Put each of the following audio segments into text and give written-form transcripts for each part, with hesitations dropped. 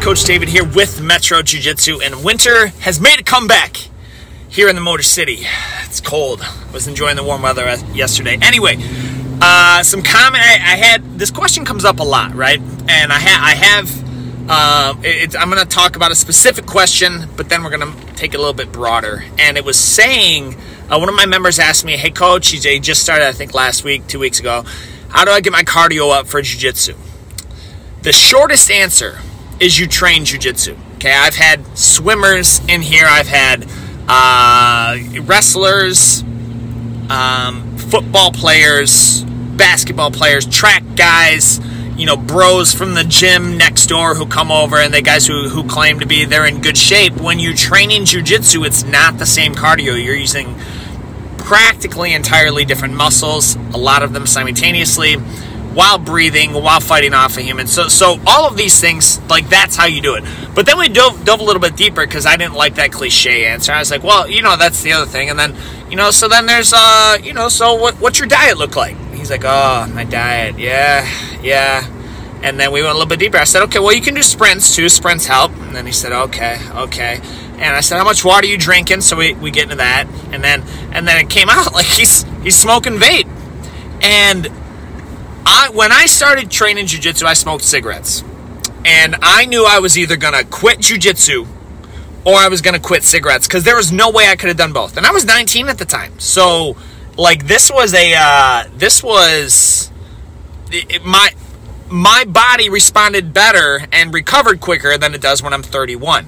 Coach David here with Metro Jiu-Jitsu, and winter has made a comeback here in the Motor City. It's cold. I was enjoying the warm weather yesterday. Anyway, some comment. I had this question comes up a lot, right? And I'm going to talk about a specific question, but then we're going to take it a little bit broader. And it was saying, one of my members asked me, "Hey, Coach, he just started, I think, last week, 2 weeks ago. How do I get my cardio up for Jiu-Jitsu?" The shortest answer is you train Jiu-Jitsu. Okay, I've had swimmers in here. I've had wrestlers, football players, basketball players, track guys, bros from the gym next door who come over, and the guys who claim to be they're in good shape. When you're training Jiu-Jitsu, it's not the same cardio. You're using practically entirely different muscles, a lot of them simultaneously, while breathing, while fighting off a human. So all of these things, like, that's how you do it. But then we dove a little bit deeper because I didn't like that cliche answer. I was like, well, that's the other thing. And then, so then there's, so what's your diet look like? He's like, oh, my diet, yeah. And then we went a little bit deeper. I said, okay, well, you can do sprints too. Sprints help. And then he said, okay. And I said, how much water are you drinking? So we get into that. And then it came out like he's smoking vape. And when I started training Jiu-Jitsu, I smoked cigarettes. And I knew I was either going to quit Jiu-Jitsu or I was going to quit cigarettes, because there was no way I could have done both. And I was 19 at the time. So, like, my body responded better and recovered quicker than it does when I'm 31.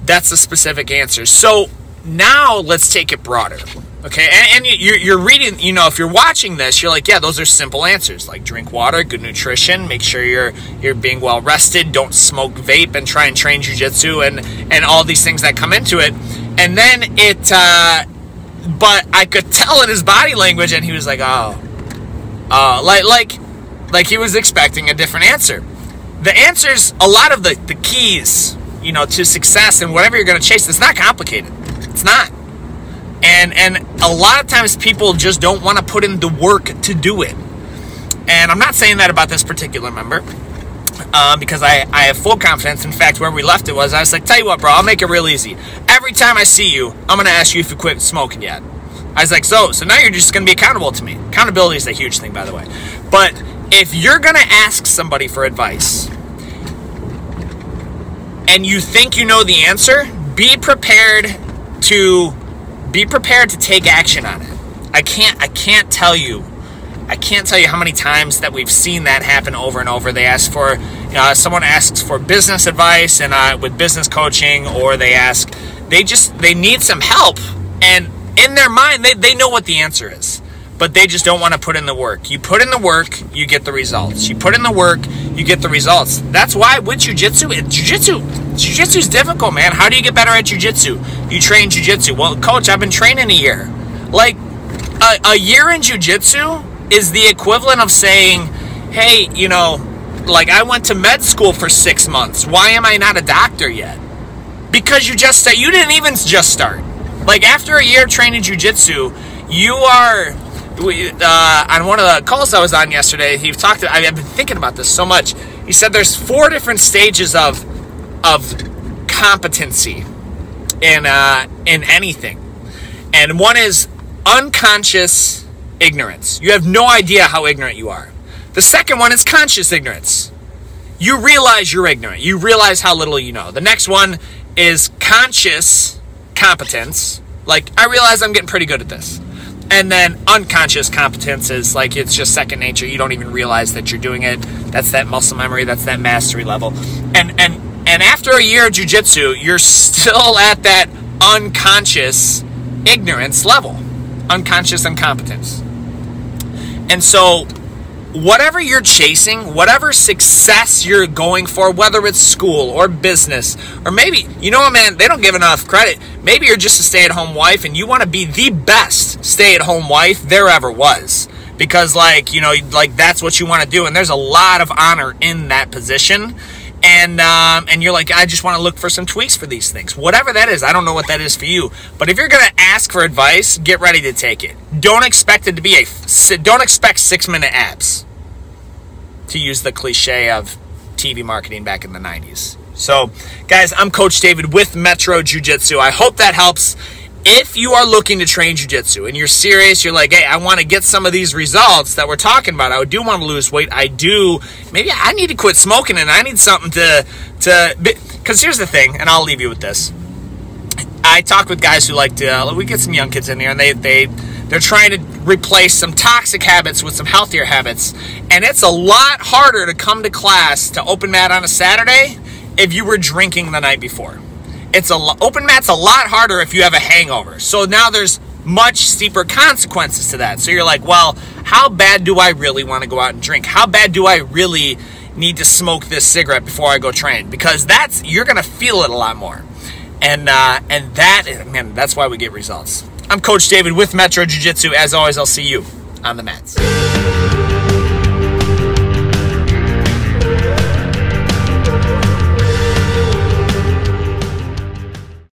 That's the specific answer. So now let's take it broader. Okay, and you're reading, if you're watching this, you're like, yeah, those are simple answers. Like, drink water, good nutrition, make sure you're being well rested, don't smoke vape, and try and train Jiu-Jitsu, and all these things that come into it. And then but I could tell in his body language, and he was like, like he was expecting a different answer. The answers, a lot of the keys, to success and whatever you're going to chase, it's not complicated. It's not. And a lot of times people just don't want to put in the work to do it. And I'm not saying that about this particular member, because I have full confidence. In fact, where we left it was, I was like, tell you what, bro, I'll make it real easy. Every time I see you, I'm going to ask you if you quit smoking yet. I was like, so now you're just going to be accountable to me. Accountability is a huge thing, by the way. But if you're going to ask somebody for advice and you think you know the answer, be prepared to take action on it. I can't tell you how many times that we've seen that happen over and over. They ask for, someone asks for business advice and with business coaching, or they need some help, and in their mind they know what the answer is, but they just don't want to put in the work. You put in the work, you get the results. You put in the work, you get the results. That's why with Jiu-Jitsu is difficult, man. How do you get better at Jiu-Jitsu? You train Jiu-Jitsu. Well, Coach, I've been training a year. Like, a year in Jiu-Jitsu is the equivalent of saying, hey, like, I went to med school for 6 months. Why am I not a doctor yet? Because you didn't even just start. Like, after a year of training Jiu-Jitsu, you are... on one of the calls I was on yesterday, I've been thinking about this so much. He said there's 4 different stages of competency in anything, and one is unconscious ignorance. You have no idea how ignorant you are. The second one is conscious ignorance. You realize you're ignorant. You realize how little you know. The next one is conscious competence. Like, I realize I'm getting pretty good at this. And then unconscious competence is like, it's just second nature. You don't even realize that you're doing it. That's that muscle memory. That's that mastery level. And after a year of Jiu-Jitsu, you're still at that unconscious ignorance level. Unconscious incompetence. And so whatever you're chasing, whatever success you're going for, whether it's school or business, or maybe, man, they don't give enough credit. Maybe you're just a stay-at-home wife and you want to be the best stay-at-home wife there ever was. Because, like that's what you want to do. And there's a lot of honor in that position. And you're like, I just want to look for some tweaks for these things. Whatever that is, I don't know what that is for you. But if you're going to ask for advice, get ready to take it. Don't expect it to be don't expect 6-minute abs, to use the cliche of TV marketing back in the 90s. So, guys, I'm Coach David with Metro Jiu-Jitsu. I hope that helps. If you are looking to train jiu-jitsu and you're serious, you're like, hey, I want to get some of these results that we're talking about. I do want to lose weight. Maybe I need to quit smoking and I need something because here's the thing, and I'll leave you with this. I talk with guys who like to, we get some young kids in here and they're trying to replace some toxic habits with some healthier habits. And it's a lot harder to come to class to open mat on a Saturday if you were drinking the night before. Open mat's a lot harder if you have a hangover. So now there's much steeper consequences to that. So you're like, well, how bad do I really want to go out and drink? How bad do I really need to smoke this cigarette before I go train? Because you're going to feel it a lot more. And that's why we get results. I'm Coach David with Metro Jiu-Jitsu. As always, I'll see you on the mats.